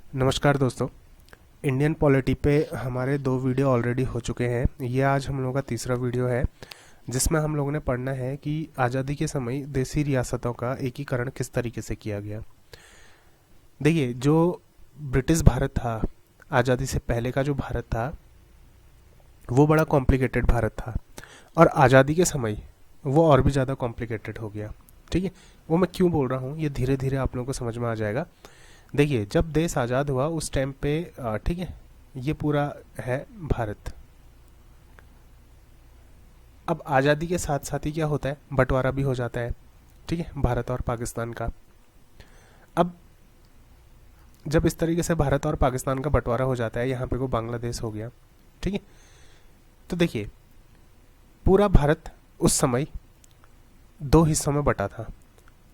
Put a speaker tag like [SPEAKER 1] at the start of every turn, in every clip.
[SPEAKER 1] नमस्कार दोस्तों। Indian polity पे हमारे 2 वीडियो ऑलरेडी हो चुके हैं। ये आज हम लोगों का तीसरा वीडियो है जिसमें हम लोगों ने पढ़ना है कि आज़ादी के समय देसी रियासतों का एकीकरण किस तरीके से किया गया। देखिए, जो ब्रिटिश भारत था, आज़ादी से पहले का जो भारत था वो बड़ा कॉम्प्लिकेटेड भारत था और आज़ादी के समय वो और भी ज़्यादा कॉम्प्लिकेटेड हो गया। ठीक है, वो मैं क्यों बोल रहा हूँ ये धीरे धीरे आप लोगों को समझ में आ जाएगा। देखिए, जब देश आज़ाद हुआ उस टाइम पे ठीक है, ये पूरा है भारत। अब आज़ादी के साथ साथ ही क्या होता है, बंटवारा भी हो जाता है। ठीक है, भारत और पाकिस्तान का। अब जब इस तरीके से भारत और पाकिस्तान का बंटवारा हो जाता है, यहाँ पे को बांग्लादेश हो गया। ठीक है, तो देखिए पूरा भारत उस समय 2 हिस्सों में बटा था।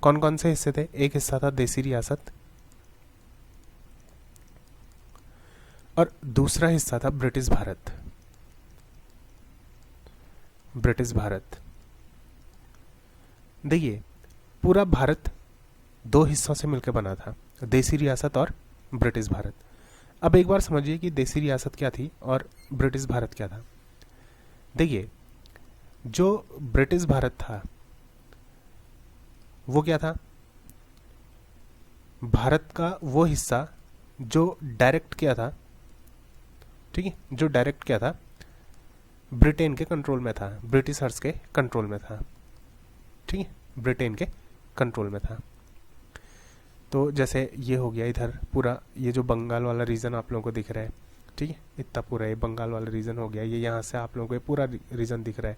[SPEAKER 1] कौन कौन से हिस्से थे? एक हिस्सा था देसी रियासत और दूसरा हिस्सा था ब्रिटिश भारत। ब्रिटिश भारत, देखिए पूरा भारत 2 हिस्सों से मिलकर बना था, देसी रियासत और ब्रिटिश भारत। अब एक बार समझिए कि देसी रियासत क्या थी और ब्रिटिश भारत क्या था। देखिए, जो ब्रिटिश भारत था वो क्या था? भारत का वो हिस्सा जो डायरेक्ट क्या था, ठीक है, जो डायरेक्ट क्या था, ब्रिटेन के कंट्रोल में था, ब्रिटिशर्स के कंट्रोल में था। ठीक है, ब्रिटेन के कंट्रोल में था। तो जैसे ये हो गया इधर पूरा, ये जो बंगाल वाला रीजन आप लोगों को दिख रहा है, ठीक है, इतना पूरा ये बंगाल वाला रीजन हो गया। ये यहाँ से आप लोगों को ये पूरा रीजन दिख रहा है।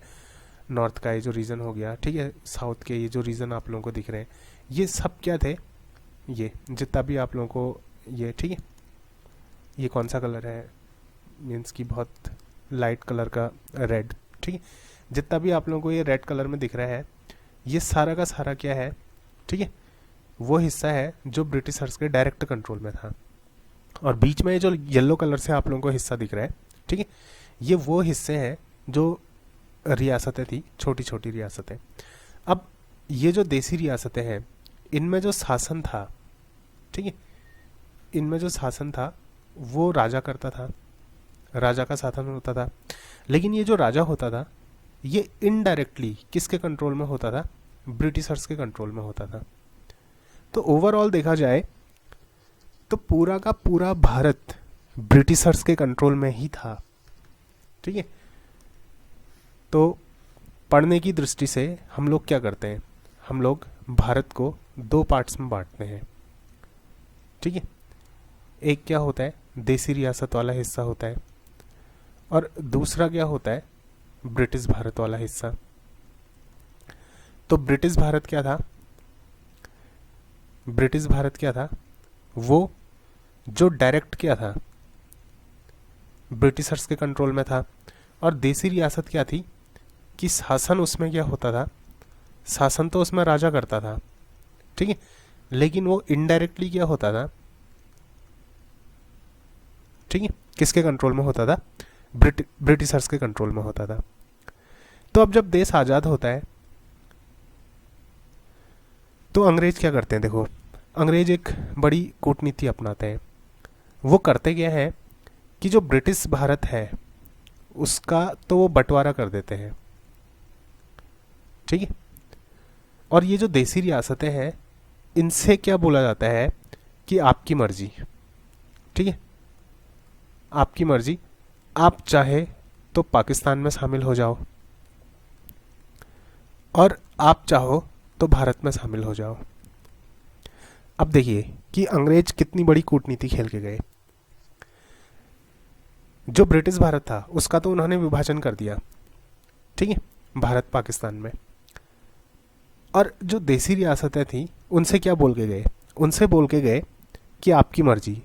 [SPEAKER 1] नॉर्थ का ये जो रीजन हो गया, ठीक है, साउथ के ये जो रीजन आप लोगों को दिख रहे हैं, ये सब क्या थे? ये जितना भी आप लोगों को ये, ठीक है, ये कौन सा कलर है, मीन्स की बहुत लाइट कलर का रेड। ठीक है, जितना भी आप लोगों को ये रेड कलर में दिख रहा है, ये सारा का सारा क्या है? ठीक है, वो हिस्सा है जो ब्रिटिशर्स के डायरेक्ट कंट्रोल में था। और बीच में ये जो येलो कलर से आप लोगों को हिस्सा दिख रहा है, ठीक है, ये वो हिस्से हैं जो रियासतें थी, छोटी छोटी रियासतें। अब ये जो देसी रियासतें हैं, इनमें जो शासन था, ठीक है, इनमें जो शासन था वो राजा करता था, राजा का शासन होता था। लेकिन ये जो राजा होता था ये इनडायरेक्टली किसके कंट्रोल में होता था? ब्रिटिशर्स के कंट्रोल में होता था। तो ओवरऑल देखा जाए तो पूरा का पूरा भारत ब्रिटिशर्स के कंट्रोल में ही था। ठीक है, तो पढ़ने की दृष्टि से हम लोग क्या करते हैं, हम लोग भारत को 2 पार्ट्स में बांटते हैं। ठीक है, एक क्या होता है, देसी रियासत वाला हिस्सा होता है और दूसरा क्या होता है, ब्रिटिश भारत वाला हिस्सा। तो ब्रिटिश भारत क्या था? ब्रिटिश भारत क्या था? वो जो डायरेक्ट क्या था, ब्रिटिशर्स के कंट्रोल में था। और देसी रियासत क्या थी कि शासन उसमें क्या होता था, शासन तो उसमें राजा करता था, ठीक है, लेकिन वो इनडायरेक्टली क्या होता था, ठीक है, किसके कंट्रोल में होता था? ब्रिटिशर्स के कंट्रोल में होता था। तो अब जब देश आज़ाद होता है तो अंग्रेज क्या करते हैं? देखो, अंग्रेज एक बड़ी कूटनीति अपनाते हैं। वो करते क्या है कि जो ब्रिटिश भारत है उसका तो वो बंटवारा कर देते हैं। ठीक है, और ये जो देसी रियासतें हैं इनसे क्या बोला जाता है कि आपकी मर्जी। ठीक है, आपकी मर्जी, आप चाहे तो पाकिस्तान में शामिल हो जाओ और आप चाहो तो भारत में शामिल हो जाओ। अब देखिए कि अंग्रेज कितनी बड़ी कूटनीति खेल के गए। जो ब्रिटिश भारत था उसका तो उन्होंने विभाजन कर दिया, ठीक है, भारत पाकिस्तान में। और जो देसी रियासतें थी उनसे क्या बोल के गए? उनसे बोल के गए कि आपकी मर्जी,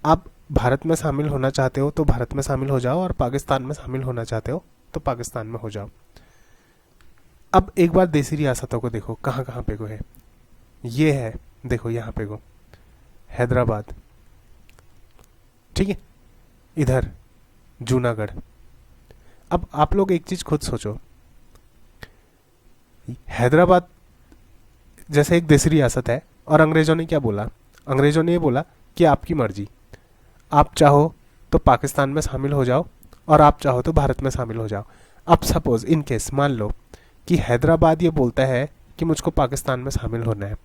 [SPEAKER 1] आप भारत में शामिल होना चाहते हो तो भारत में शामिल हो जाओ और पाकिस्तान में शामिल होना चाहते हो तो पाकिस्तान में हो जाओ। अब एक बार देसी रियासतों को देखो कहाँ कहाँ पे को है। ये है, देखो यहाँ पे को हैदराबाद, ठीक है, इधर जूनागढ़। अब आप लोग एक चीज खुद सोचो, हैदराबाद जैसे एक देसी रियासत है और अंग्रेजों ने क्या बोला? अंग्रेजों ने ये बोला कि आपकी मर्जी, आप चाहो तो पाकिस्तान में शामिल हो जाओ और आप चाहो तो भारत में शामिल हो जाओ। अब सपोज इन केस मान लो कि हैदराबाद ये बोलता है कि मुझको पाकिस्तान में शामिल होना है,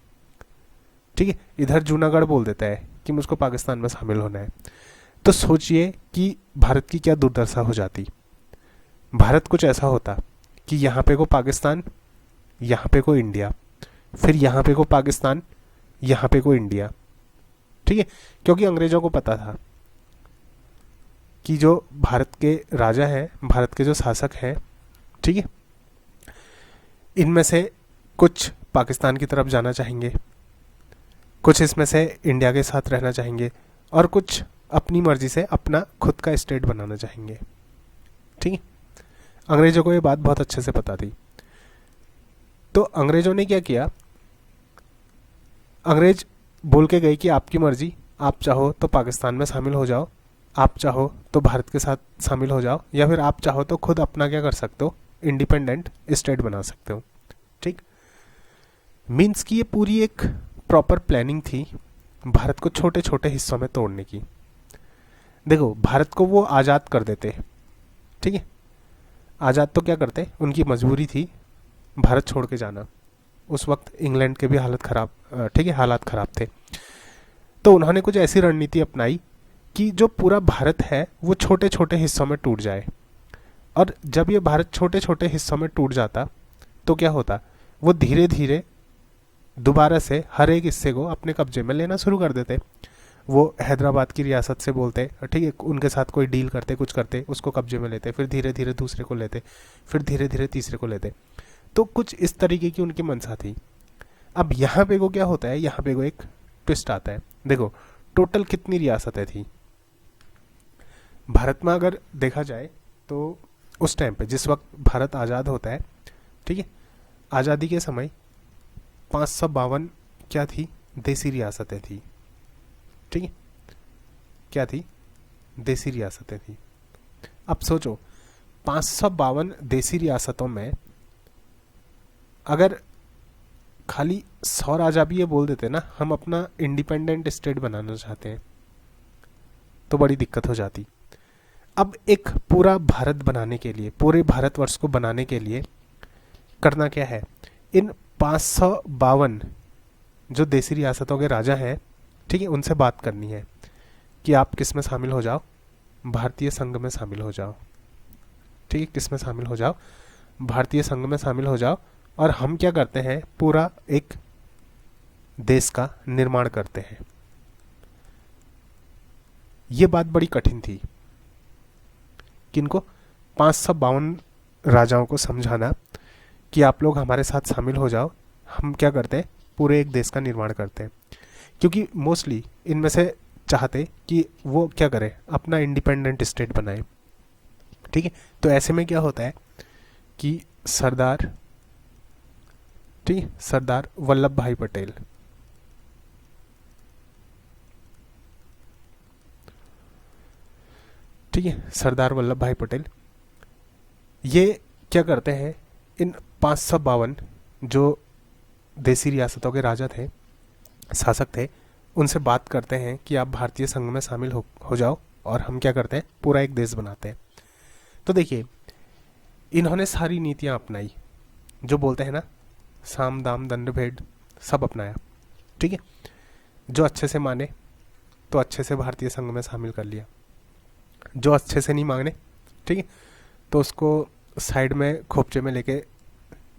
[SPEAKER 1] ठीक है, इधर जूनागढ़ बोल देता है कि मुझको पाकिस्तान में शामिल होना है, तो सोचिए कि भारत की क्या दुर्दशा हो जाती। भारत कुछ ऐसा होता कि यहाँ पे को पाकिस्तान, यहाँ पे को इंडिया, फिर यहाँ पे को पाकिस्तान, यहाँ पे को इंडिया, ठीक है, क्योंकि अंग्रेजों को पता था कि जो भारत के राजा हैं, भारत के जो शासक हैं, ठीक है, इनमें से कुछ पाकिस्तान की तरफ जाना चाहेंगे, कुछ इसमें से इंडिया के साथ रहना चाहेंगे और कुछ अपनी मर्जी से अपना खुद का स्टेट बनाना चाहेंगे, ठीक है। अंग्रेजों को ये बात बहुत अच्छे से पता थी। तो अंग्रेजों ने क्या किया, अंग्रेज बोल के गए कि आपकी मर्जी, आप चाहो तो पाकिस्तान में शामिल हो जाओ, आप चाहो तो भारत के साथ शामिल हो जाओ, या फिर आप चाहो तो खुद अपना क्या कर सकते हो, इंडिपेंडेंट स्टेट बना सकते हो, ठीक। मीन्स की ये पूरी एक प्रॉपर प्लानिंग थी भारत को छोटे छोटे हिस्सों में तोड़ने की। देखो, भारत को वो आज़ाद कर देते, ठीक है, आज़ाद तो क्या करते, उनकी मजबूरी थी भारत छोड़ के जाना। उस वक्त इंग्लैंड के भी हालत ख़राब, ठीक है, हालात ख़राब थे। तो उन्होंने कुछ ऐसी रणनीति अपनाई कि जो पूरा भारत है वो छोटे छोटे हिस्सों में टूट जाए, और जब ये भारत छोटे छोटे हिस्सों में टूट जाता तो क्या होता, वो धीरे धीरे दोबारा से हर एक हिस्से को अपने कब्जे में लेना शुरू कर देते। वो हैदराबाद की रियासत से बोलते, ठीक है, उनके साथ कोई डील करते, कुछ करते, उसको कब्जे में लेते, फिर धीरे धीरे दूसरे को लेते, फिर धीरे धीरे तीसरे को लेते। तो कुछ इस तरीके की उनकी मंशा थी। अब यहाँ पे को क्या होता है, यहाँ पे को एक ट्विस्ट आता है। देखो, टोटल कितनी रियासतें थी भारत में, अगर देखा जाए तो उस टाइम पे जिस वक्त भारत आज़ाद होता है, ठीक है, आज़ादी के समय 552 क्या थी, देसी रियासतें थी, ठीक है, क्या थी, देसी रियासतें थी। अब सोचो 552 देसी रियासतों में अगर खाली 100 राजा भी ये बोल देते ना हम अपना इंडिपेंडेंट स्टेट बनाना चाहते हैं, तो बड़ी दिक्कत हो जाती। अब एक पूरा भारत बनाने के लिए, पूरे भारतवर्ष को बनाने के लिए करना क्या है, इन 552 जो देसी रियासतों के राजा हैं, ठीक है, उनसे बात करनी है कि आप किस में शामिल हो जाओ, भारतीय संघ में शामिल हो जाओ, ठीक है, किस में शामिल हो जाओ, भारतीय संघ में शामिल हो जाओ, और हम क्या करते हैं, पूरा एक देश का निर्माण करते हैं। ये बात बड़ी कठिन थी, किनको, 552 राजाओं को समझाना कि आप लोग हमारे साथ शामिल हो जाओ, हम क्या करते हैं, पूरे एक देश का निर्माण करते हैं। क्योंकि मोस्टली इनमें से चाहते कि वो क्या करें, अपना इंडिपेंडेंट स्टेट बनाए, ठीक है। तो ऐसे में क्या होता है कि सरदार, ठीक है, सरदार वल्लभ भाई पटेल, ठीक है, सरदार वल्लभ भाई पटेल ये क्या करते हैं, इन 552 जो देसी रियासतों के राजा थे, शासक थे, उनसे बात करते हैं कि आप भारतीय संघ में शामिल हो जाओ, और हम क्या करते हैं, पूरा एक देश बनाते हैं। तो देखिए, इन्होंने सारी नीतियां अपनाई, जो बोलते हैं ना, साम दाम दंड भेद, सब अपनाया, ठीक है। जो अच्छे से माने तो अच्छे से भारतीय संघ में शामिल कर लिया, जो अच्छे से नहीं मांगने, ठीक है, तो उसको साइड में खोपचे में लेके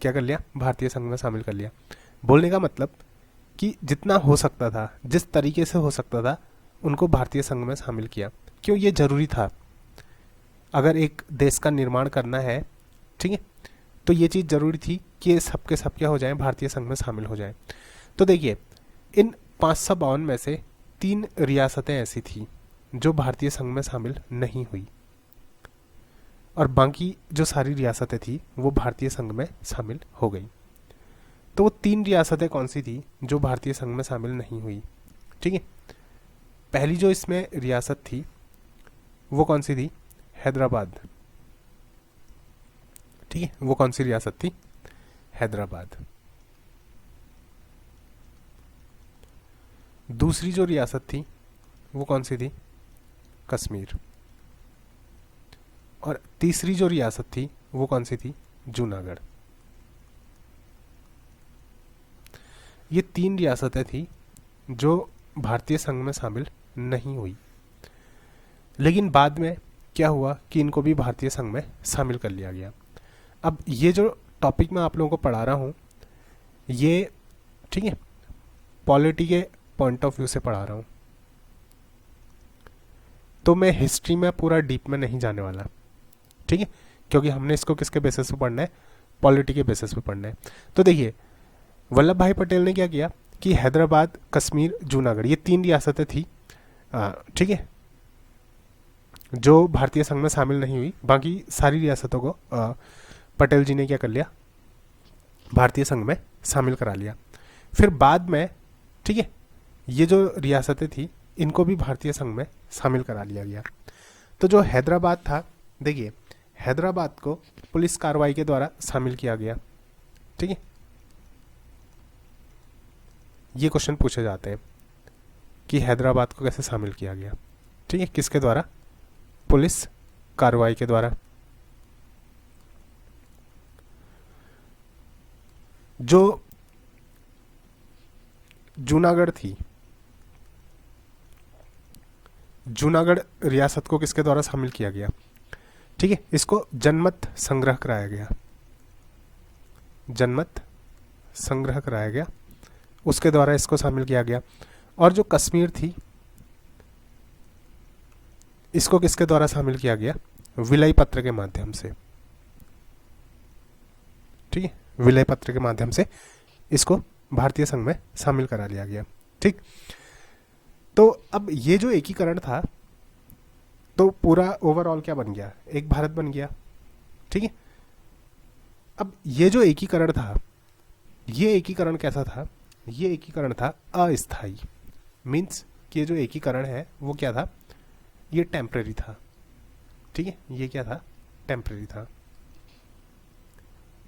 [SPEAKER 1] क्या कर लिया, भारतीय संघ में शामिल कर लिया। बोलने का मतलब कि जितना हो सकता था, जिस तरीके से हो सकता था, उनको भारतीय संघ में शामिल किया। क्यों ये जरूरी था, अगर एक देश का निर्माण करना है, ठीक है, तो ये चीज़ ज़रूरी थी कि सबके सब क्या हो जाए, भारतीय संघ में शामिल हो जाए। तो देखिए, इन 552 में से 3 रियासतें ऐसी थी जो भारतीय संघ में शामिल नहीं हुई, और बाकी जो सारी रियासतें थी वो भारतीय संघ में शामिल हो गई। तो वो 3 रियासतें कौन सी थी जो भारतीय संघ में शामिल नहीं हुई, ठीक है। पहली जो इसमें रियासत थी वो कौन सी थी, हैदराबाद, ठीक है, वो कौन सी रियासत थी, हैदराबाद। दूसरी जो रियासत थी वो कौन सी थी? कश्मीर। और तीसरी जो रियासत थी वो कौन सी थी? जूनागढ़। ये 3 रियासतें थी जो भारतीय संघ में शामिल नहीं हुई, लेकिन बाद में क्या हुआ कि इनको भी भारतीय संघ में शामिल कर लिया गया। अब ये जो टॉपिक मैं आप लोगों को पढ़ा रहा हूँ ये, ठीक है, पॉलिटी के पॉइंट ऑफ व्यू से पढ़ा रहा हूँ, तो मैं हिस्ट्री में पूरा डीप में नहीं जाने वाला, ठीक है, क्योंकि हमने इसको किसके बेसिस पे पढ़ना है? पॉलिटी के बेसिस पे पढ़ना है। तो देखिए वल्लभ भाई पटेल ने क्या किया कि हैदराबाद, कश्मीर, जूनागढ़, ये 3 रियासतें थी, ठीक है, जो भारतीय संघ में शामिल नहीं हुई। बाकी सारी रियासतों को पटेल जी ने क्या कर लिया? भारतीय संघ में शामिल करा लिया। फिर बाद में, ठीक है, ये जो रियासतें थी इनको भी भारतीय संघ में शामिल करा लिया गया। तो जो हैदराबाद था, देखिए हैदराबाद को पुलिस कार्रवाई के द्वारा शामिल किया गया, ठीक है। ये क्वेश्चन पूछे जाते हैं कि हैदराबाद को कैसे शामिल किया गया, ठीक है, किसके द्वारा? पुलिस कार्रवाई के द्वारा। जो जूनागढ़ थी, जूनागढ़ रियासत को किसके द्वारा शामिल किया गया? ठीक है, इसको जनमत संग्रह कराया गया, जनमत संग्रह कराया गया, उसके द्वारा इसको शामिल किया गया। और जो कश्मीर थी इसको किसके द्वारा शामिल किया गया? विलय पत्र के माध्यम से, ठीक है, विलय पत्र के माध्यम से इसको भारतीय संघ में शामिल करा लिया गया, ठीक। तो अब ये जो एकीकरण था तो पूरा ओवरऑल क्या बन गया? एक भारत बन गया, ठीक है। अब ये जो एकीकरण था, ये एकीकरण कैसा था? ये एकीकरण था अस्थायी, मीन्स कि ये जो एकीकरण है वो क्या था? ये टेम्परेरी था, ठीक है, ये क्या था? टेम्परेरी था,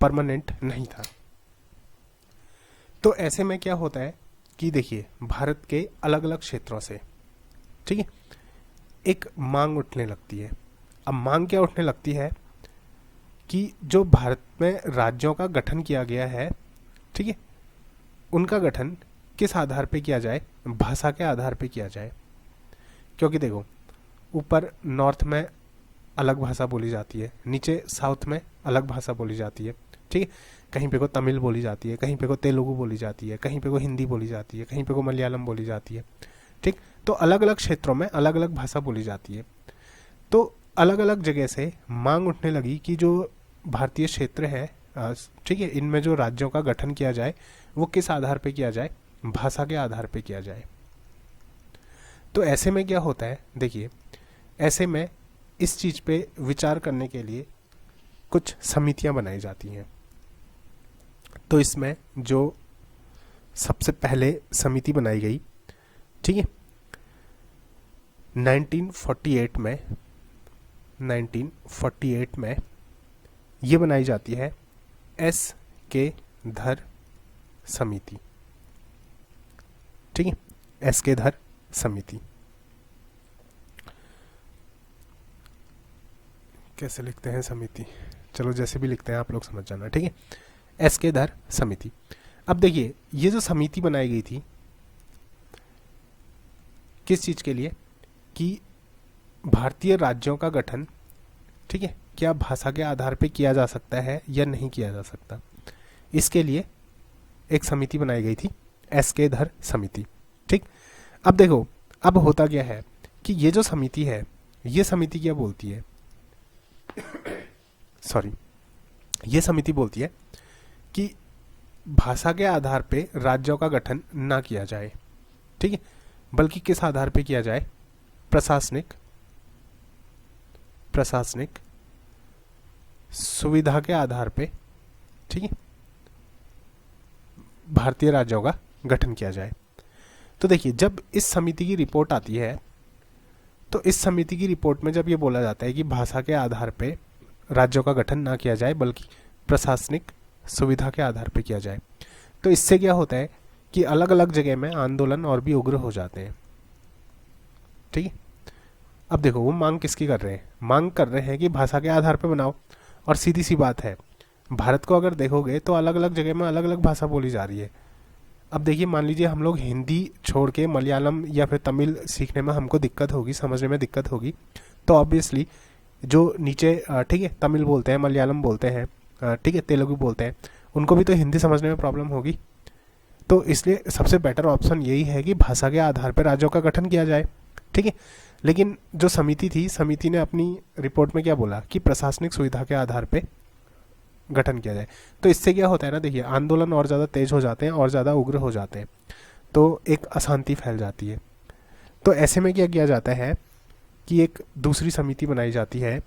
[SPEAKER 1] परमानेंट नहीं था। तो ऐसे में क्या होता है कि देखिए भारत के अलग अलग क्षेत्रों से, ठीक है, एक मांग उठने लगती है। अब मांग क्या उठने लगती है कि जो भारत में राज्यों का गठन किया गया है, ठीक है, उनका गठन किस आधार पे किया जाए? भाषा के आधार पे किया जाए। क्योंकि देखो ऊपर नॉर्थ में अलग भाषा बोली जाती है, नीचे साउथ में अलग भाषा बोली जाती है, ठीक है, कहीं पे को तमिल बोली जाती है, कहीं पे को तेलुगु बोली जाती है, कहीं पे को हिंदी बोली जाती है, कहीं पे को मलयालम बोली जाती है, ठीक। तो अलग अलग क्षेत्रों में अलग अलग भाषा बोली जाती है। तो अलग अलग जगह से मांग उठने लगी कि जो भारतीय क्षेत्र है, ठीक है, इनमें जो राज्यों का गठन किया जाए वो किस आधार पे किया जाए? भाषा के आधार पे किया जाए। तो ऐसे में क्या होता है? देखिए ऐसे में इस चीज पे विचार करने के लिए कुछ समितियां बनाई जाती हैं। तो इसमें जो सबसे पहले समिति बनाई गई, ठीक है, 1948 में ये बनाई जाती है एस के धर समिति, ठीक है, एस के धर समिति। कैसे लिखते हैं समिति? चलो जैसे भी लिखते हैं आप लोग समझ जाना, ठीक है, एस के धर समिति। अब देखिए ये जो समिति बनाई गई थी किस चीज के लिए? कि भारतीय राज्यों का गठन, ठीक है, क्या भाषा के आधार पे किया जा सकता है या नहीं किया जा सकता, इसके लिए एक समिति बनाई गई थी, एस के धर समिति, ठीक। अब देखो अब होता क्या है कि ये जो समिति है, ये समिति क्या बोलती है? सॉरी, ये समिति बोलती है कि भाषा के आधार पे राज्यों का गठन ना किया जाए, ठीक है, बल्कि किस आधार पे किया जाए? प्रशासनिक सुविधा के आधार पे, ठीक है, भारतीय राज्यों का गठन किया जाए। तो देखिए जब इस समिति की रिपोर्ट आती है, तो इस समिति की रिपोर्ट में जब ये बोला जाता है कि भाषा के आधार पे राज्यों का गठन ना किया जाए बल्कि प्रशासनिक सुविधा के आधार पे किया जाए, तो इससे क्या होता है कि अलग अलग जगह में आंदोलन और भी उग्र हो जाते हैं, ठीक है। अब देखो वो मांग किसकी कर रहे हैं, मांग कर रहे हैं कि भाषा के आधार पर बनाओ। और सीधी सी बात है, भारत को अगर देखोगे तो अलग अलग जगह में अलग अलग भाषा बोली जा रही है। अब देखिए मान लीजिए हम लोग हिंदी छोड़ के मलयालम या फिर तमिल सीखने में हमको दिक्कत होगी, समझने में दिक्कत होगी, तो ऑब्वियसली जो नीचे ठीक है तमिल बोलते हैं, मलयालम बोलते हैं, ठीक है तेलुगु बोलते हैं, उनको भी तो हिंदी समझने में प्रॉब्लम होगी। तो इसलिए सबसे बेटर ऑप्शन यही है कि भाषा के आधार पर राज्यों का गठन किया जाए, ठीक है। लेकिन जो समिति थी, समिति ने अपनी रिपोर्ट में क्या बोला कि प्रशासनिक सुविधा के आधार पर गठन किया जाए। तो इससे क्या होता है ना, देखिए आंदोलन और ज़्यादा तेज हो जाते हैं और ज़्यादा उग्र हो जाते हैं, तो एक अशांति फैल जाती है। तो ऐसे में क्या किया जाता है कि एक दूसरी समिति बनाई जाती है,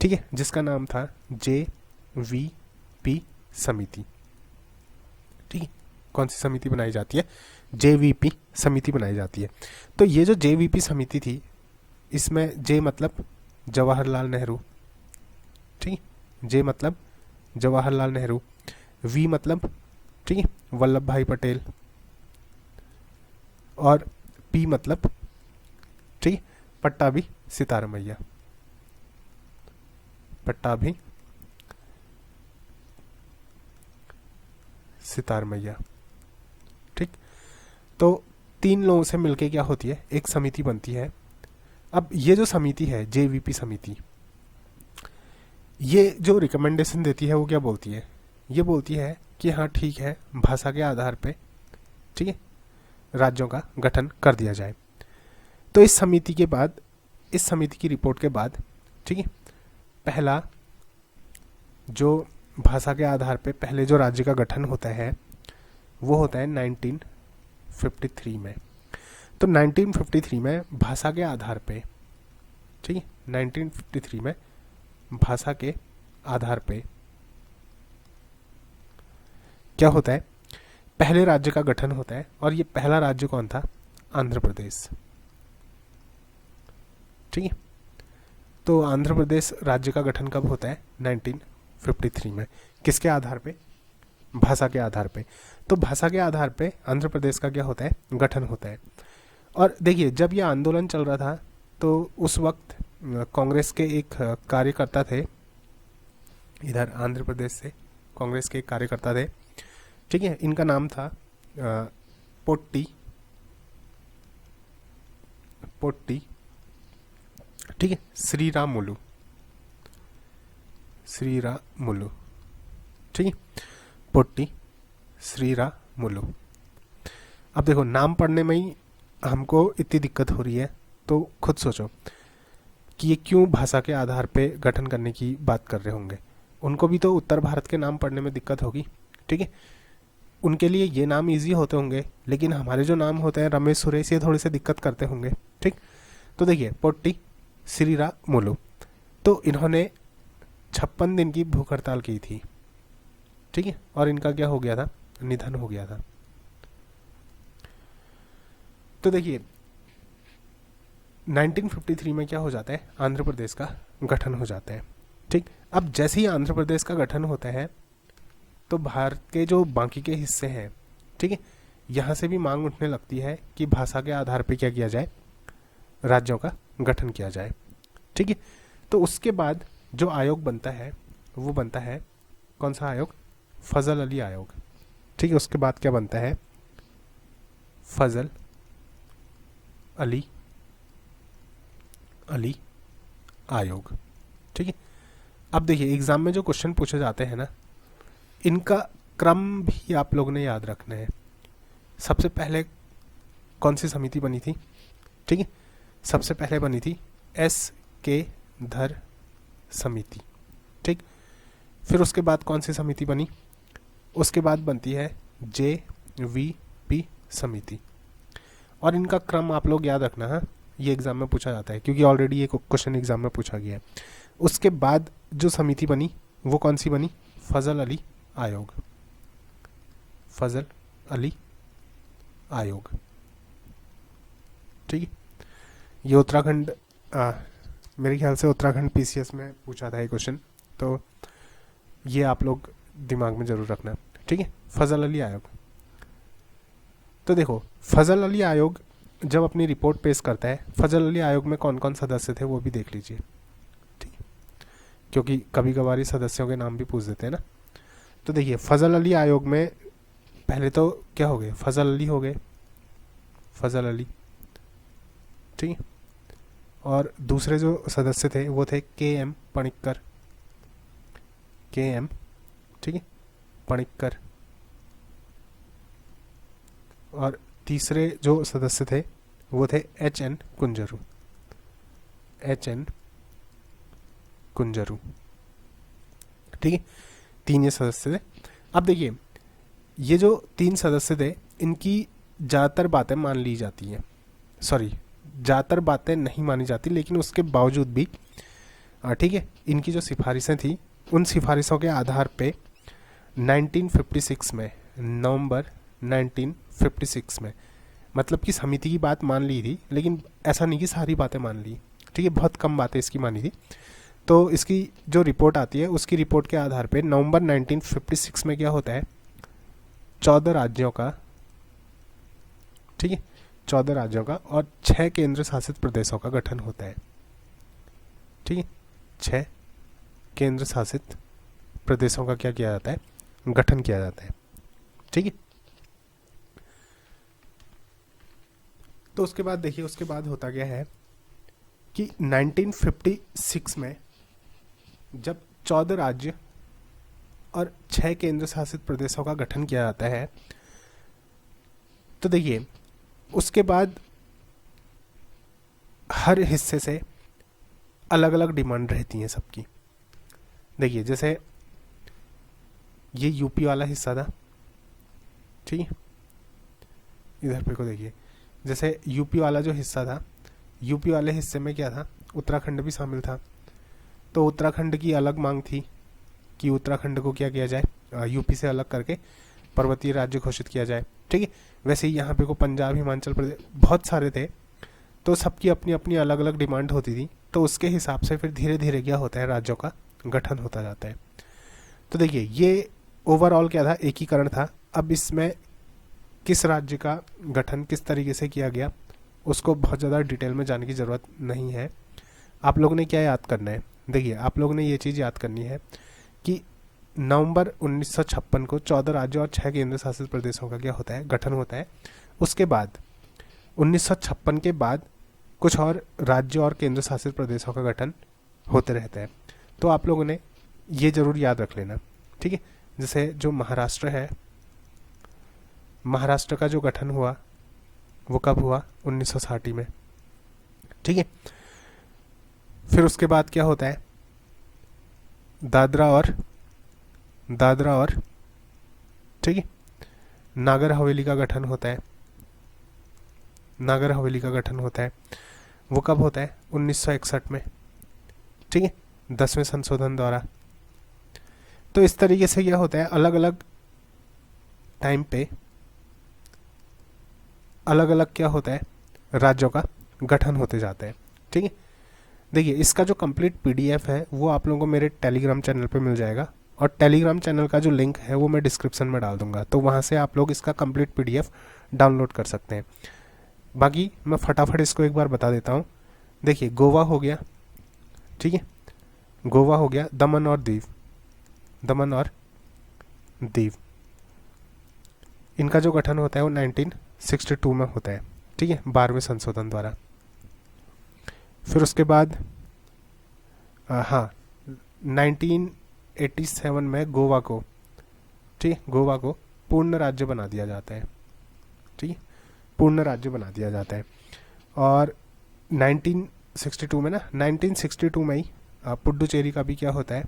[SPEAKER 1] ठीक है, जिसका नाम था JVP समिति, ठीक है। कौन सी समिति बनाई जाती है, JVP समिति बनाई जाती है। तो ये जो JVP समिति थी, इसमें J मतलब जवाहरलाल नेहरू, ठीक है, J मतलब जवाहरलाल नेहरू, V मतलब ठीक है वल्लभ भाई पटेल, और P मतलब ठीक है पट्टाभी सितारमैया, पट्टाभी सितारमैया, ठीक। तो तीन लोगों से मिलके क्या होती है, एक समिति बनती है। अब ये जो समिति है JVP समिति, ये जो रिकमेंडेशन देती है वो क्या बोलती है, ये बोलती है कि हाँ ठीक है भाषा के आधार पे ठीक है राज्यों का गठन कर दिया जाए। तो इस समिति के बाद, इस समिति की रिपोर्ट के बाद ठीक है पहला जो भाषा के आधार पे पहले जो राज्य का गठन होता है वो होता है 1953 में। तो 1953 में भाषा के आधार पे ठीक है 1953 में भाषा के आधार पे क्या होता है, पहले राज्य का गठन होता है। और ये पहला राज्य कौन था, आंध्र प्रदेश, ठीक है। तो आंध्र प्रदेश राज्य का गठन कब होता है, 1953 में। किसके आधार पे, भाषा के आधार पे। तो भाषा के आधार पे आंध्र प्रदेश का क्या होता है, गठन होता है। और देखिए जब ये आंदोलन चल रहा था तो उस वक्त कांग्रेस के एक कार्यकर्ता थे, इधर आंध्र प्रदेश से कांग्रेस के एक कार्यकर्ता थे, ठीक है। इनका नाम था पोट्टी, ठीक है, श्रीरामुलु, ठीक है, पोट्टी श्रीरामुलु। अब देखो नाम पढ़ने में ही हमको इतनी दिक्कत हो रही है, तो खुद सोचो कि ये क्यों भाषा के आधार पे गठन करने की बात कर रहे होंगे। उनको भी तो उत्तर भारत के नाम पढ़ने में दिक्कत होगी, ठीक है। उनके लिए ये नाम इजी होते होंगे, लेकिन हमारे जो नाम होते हैं रमेश सुरेश, ये थोड़ी सी दिक्कत करते होंगे, ठीक। तो देखिए पोट्टी श्रीरामुलु, तो इन्होंने 56 दिन की भूख हड़ताल की थी, ठीक है। और इनका क्या हो गया था, निधन हो गया था। तो देखिए 1953 में क्या हो जाता है, आंध्र प्रदेश का गठन हो जाता है, ठीक। अब जैसे ही आंध्र प्रदेश का गठन होता है तो भारत के जो बाकी के हिस्से हैं, ठीक है, यहाँ से भी मांग उठने लगती है कि भाषा के आधार पे क्या किया जाए, राज्यों का गठन किया जाए, ठीक है। तो उसके बाद जो आयोग बनता है वो बनता है कौन सा आयोग, फजल अली आयोग, ठीक है। उसके बाद क्या बनता है, फजल अली आयोग, ठीक है। अब देखिए एग्जाम में जो क्वेश्चन पूछे जाते हैं ना, इनका क्रम भी आप लोगों ने याद रखना है। सबसे पहले कौन सी समिति बनी थी, ठीक है, सबसे पहले बनी थी SK धर समिति, ठीक। फिर उसके बाद कौन सी समिति बनी, उसके बाद बनती है JVP समिति। और इनका क्रम आप लोग याद रखना है, ये एग्जाम में पूछा जाता है क्योंकि ऑलरेडी ये क्वेश्चन एग्जाम में पूछा गया है। उसके बाद जो समिति बनी वो कौन सी बनी, फजल अली आयोग, फजल अली आयोग, ठीक है। ये उत्तराखंड मेरे ख्याल से उत्तराखंड PCS में पूछा था ये क्वेश्चन, तो ये आप लोग दिमाग में जरूर रखना, ठीक है, फजल अली आयोग। तो देखो फजल अली आयोग जब अपनी रिपोर्ट पेश करता है, फजल अली आयोग में कौन कौन सदस्य थे वो भी देख लीजिए, ठीक, क्योंकि कभी कभार सदस्यों के नाम भी पूछ देते हैं ना। तो देखिए फजल अली आयोग में पहले तो क्या हो गए, फजल अली हो गए, फजल अली, ठीक है। और दूसरे जो सदस्य थे वो थे के एम पणिक्कर, के एम, ठीक है, पणिक्कर। और तीसरे जो सदस्य थे वो थे H N Kunzru, H N Kunzru, ठीक है। 3 ये सदस्य थे। अब देखिए ये जो 3 सदस्य थे इनकी ज़्यादातर बातें मान ली जाती हैं, सॉरी ज़्यादातर बातें नहीं मानी जाती, लेकिन उसके बावजूद भी ठीक है इनकी जो सिफारिशें थी उन सिफारिशों के आधार पे 1956 में, नवंबर 1956 में, मतलब कि समिति की बात मान ली थी, लेकिन ऐसा नहीं कि सारी बातें मान ली, ठीक है, बहुत कम बातें इसकी मानी थी। तो इसकी जो रिपोर्ट आती है उसकी रिपोर्ट के आधार पे नवंबर 1956 में क्या होता है, 14 राज्यों का, ठीक है, 14 राज्यों का और 6 केंद्र शासित प्रदेशों का गठन होता है, ठीक है। 6 केंद्र शासित प्रदेशों का क्या किया जाता है, गठन किया जाता है, ठीक है। तो उसके बाद देखिए उसके बाद होता क्या है कि 1956 में जब 14 राज्य और 6 केंद्र शासित प्रदेशों का गठन किया जाता है, तो देखिए उसके बाद हर हिस्से से अलग अलग डिमांड रहती हैं सबकी। देखिए जैसे ये यूपी वाला हिस्सा था, ठीक है, इधर पे को देखिए, जैसे यूपी वाला जो हिस्सा था, यूपी वाले हिस्से में क्या था, उत्तराखंड भी शामिल था। तो उत्तराखंड की अलग मांग थी कि उत्तराखंड को क्या किया जाए, यूपी से अलग करके पर्वतीय राज्य घोषित किया जाए, ठीक है। वैसे ही यहाँ पे को पंजाब, हिमाचल प्रदेश बहुत सारे थे, तो सबकी अपनी अपनी अलग अलग डिमांड होती थी। तो उसके हिसाब से फिर धीरे धीरे क्या होता है, राज्यों का गठन होता जाता है। तो देखिए ये ओवरऑल क्या था, एकीकरण था। अब इसमें किस राज्य का गठन किस तरीके से किया गया उसको बहुत ज़्यादा डिटेल में जानने की ज़रूरत नहीं है। आप लोगों ने क्या याद करना है, देखिए आप लोगों ने ये चीज़ याद करनी है कि नवंबर 1956 को 14 राज्यों और 6 केंद्र शासित प्रदेशों का क्या होता है, गठन होता है। उसके बाद 1956 के बाद कुछ और राज्यों और केंद्र शासित प्रदेशों का गठन होते रहता है। तो आप लोगों ने ये ज़रूर याद रख लेना, ठीक है। जैसे जो महाराष्ट्र है, महाराष्ट्र का जो गठन हुआ वो कब हुआ, 1960 में, ठीक है। फिर उसके बाद क्या होता है, दादरा और ठीक है नागर हवेली का गठन होता है, नागर हवेली का गठन होता है। वो कब होता है, 1961 में, ठीक है, 10वें संशोधन द्वारा। तो इस तरीके से क्या होता है, अलग अलग टाइम पे अलग अलग क्या होता है, राज्यों का गठन होते जाता है, ठीक है। देखिए इसका जो कंप्लीट पीडीएफ है वो आप लोगों को मेरे टेलीग्राम चैनल पे मिल जाएगा, और टेलीग्राम चैनल का जो लिंक है वो मैं डिस्क्रिप्शन में डाल दूंगा, तो वहाँ से आप लोग इसका कंप्लीट पीडीएफ डाउनलोड कर सकते हैं। बाकी मैं फटाफट इसको एक बार बता देता हूँ। देखिए गोवा हो गया, ठीक है, गोवा हो गया, दमन और दीव, दमन और दीव, इनका जो गठन होता है वो 1962 में होता है, ठीक है, 12वें संशोधन द्वारा। फिर उसके बाद हाँ 1987 में गोवा को, ठीक है, गोवा को पूर्ण राज्य बना दिया जाता है, ठीक है, पूर्ण राज्य बना दिया जाता है। और 1962 में ना, 1962 में ही पुडुचेरी का भी क्या होता है,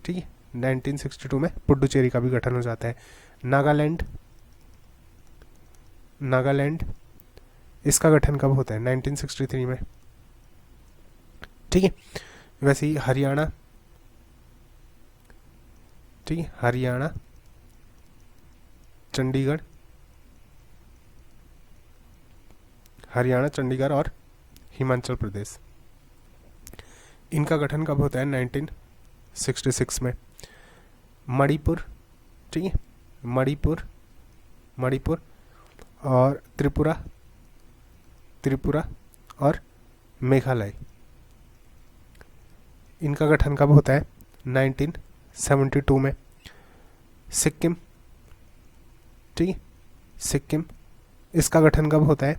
[SPEAKER 1] ठीक है, 1962 में पुडुचेरी का भी गठन हो जाता है। नागालैंड, नागालैंड इसका गठन कब होता है, 1963 में, ठीक है। वैसे ही हरियाणा, ठीक है, हरियाणा, चंडीगढ़, हरियाणा, चंडीगढ़ और हिमाचल प्रदेश, इनका गठन कब होता है, 1966 में। मणिपुर, ठीक है, मणिपुर, मणिपुर और त्रिपुरा और मेघालय। इनका गठन कब होता है? 1972 में। सिक्किम, ठीक है, सिक्किम, इसका गठन कब होता है?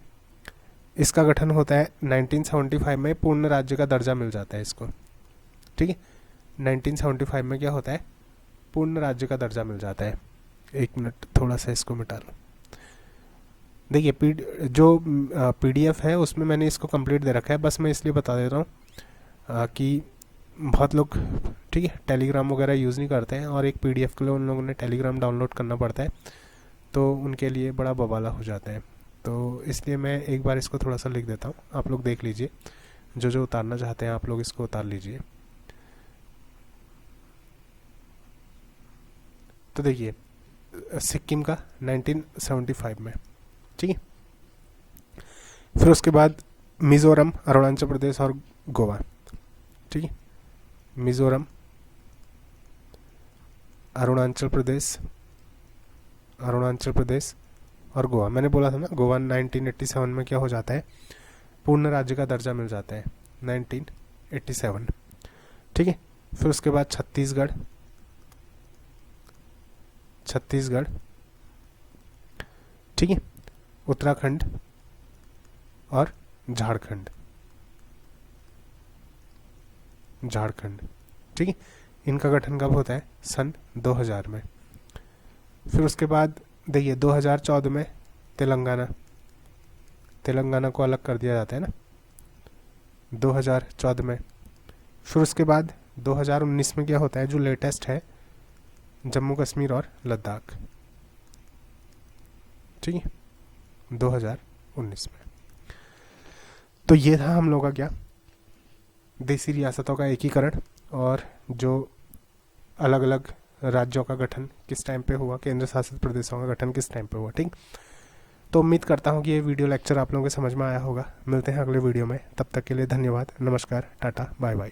[SPEAKER 1] इसका गठन होता है 1975 में, पूर्ण राज्य का दर्जा मिल जाता है इसको, ठीक है। 1975 में क्या होता है? पूर्ण राज्य का दर्जा मिल जाता है। एक मिनट, थोड़ा सा इसको मिटा लो। देखिए जो PDF है उसमें मैंने इसको कंप्लीट दे रखा है, बस मैं इसलिए बता दे रहा हूँ कि बहुत लोग, ठीक है, टेलीग्राम वगैरह यूज़ नहीं करते हैं और एक PDF के लिए उन लोगों ने टेलीग्राम डाउनलोड करना पड़ता है, तो उनके लिए बड़ा बवाला हो जाता है। तो इसलिए मैं एक बार इसको थोड़ा सा लिख देता हूँ, आप लोग देख लीजिए, जो उतारना चाहते हैं आप लोग इसको उतार लीजिए। तो देखिए सिक्किम का 1975 में, ठीक है। फिर उसके बाद मिज़ोरम, अरुणाचल प्रदेश और गोवा, ठीक है। मिज़ोरम, अरुणाचल प्रदेश और गोवा। मैंने बोला था ना, गोवा 1987 में क्या हो जाता है? पूर्ण राज्य का दर्जा मिल जाता है, 1987, ठीक है। फिर उसके बाद छत्तीसगढ़, ठीक है, उत्तराखंड और झारखंड, ठीक है। इनका गठन कब होता है? सन 2000 में। फिर उसके बाद देखिए 2014 में तेलंगाना को अलग कर दिया जाता है ना, 2014 में। फिर उसके बाद 2019 में क्या होता है? जो लेटेस्ट है, जम्मू कश्मीर और लद्दाख, ठीक है, 2019 में। तो ये था हम लोग का क्या, देसी रियासतों का एकीकरण और जो अलग अलग राज्यों का गठन किस टाइम पे हुआ, केंद्र शासित प्रदेशों का गठन किस टाइम पे हुआ, ठीक। तो उम्मीद करता हूँ कि ये वीडियो लेक्चर आप लोगों को समझ में आया होगा। मिलते हैं अगले वीडियो में, तब तक के लिए धन्यवाद, नमस्कार, टाटा, बाय बाय।